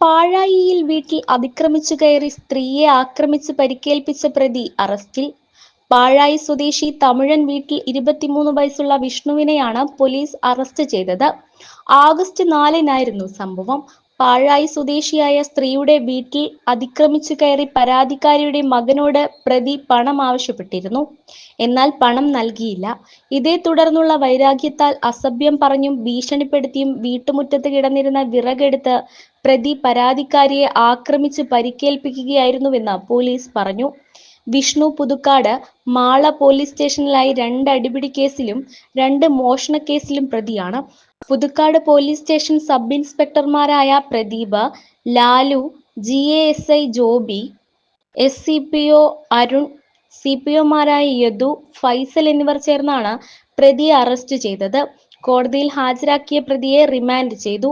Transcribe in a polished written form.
പാഴായിയിൽ വീട്ടിൽ അതിക്രമിച്ചു കയറി സ്ത്രീയെ ആക്രമിച്ച് പരിക്കേൽപ്പിച്ച പ്രതി അറസ്റ്റിൽ. പാഴായി സ്വദേശി തമിഴൻ വീട്ടിൽ 23 വയസ്സുള്ള വിഷ്ണുവിനെയാണ് പോലീസ് അറസ്റ്റ് ചെയ്തത്. ആഗസ്റ്റ് 4-നായിരുന്നു സംഭവം. പാഴായി സ്വദേശിയായ സ്ത്രീയുടെ വീട്ടിൽ അതിക്രമിച്ചു കയറി പരാതിക്കാരിയുടെ മകനോട് പ്രതി പണം ആവശ്യപ്പെട്ടിരുന്നു. എന്നാൽ പണം നൽകിയില്ല. ഇതേ തുടർന്നുള്ള വൈരാഗ്യത്താൽ അസഭ്യം പറഞ്ഞും ഭീഷണിപ്പെടുത്തിയും വീട്ടുമുറ്റത്ത് കിടന്നിരുന്ന വിറകെടുത്ത് പ്രതി പരാതിക്കാരിയെ ആക്രമിച്ച് പരിക്കേൽപ്പിക്കുകയായിരുന്നുവെന്ന് പോലീസ് പറഞ്ഞു. വിഷ്ണു പുതുക്കാട് മാള പോലീസ് സ്റ്റേഷനിലായി 2 അടിപിടി കേസിലും 2 മോഷണക്കേസിലും പ്രതിയാണ്. പുതുക്കാട് പോലീസ് സ്റ്റേഷൻ സബ് ഇൻസ്പെക്ടർമാരായ പ്രദീപ്, ലാലു, GASI ജോബി, SCPO അരുൺ, CPOമാരായ യദു, ഫൈസൽ എന്നിവർ ചേർന്നാണ് പ്രതിയെ അറസ്റ്റ് ചെയ്തത്. കോടതിയിൽ ഹാജരാക്കിയ പ്രതിയെ റിമാൻഡ് ചെയ്തു.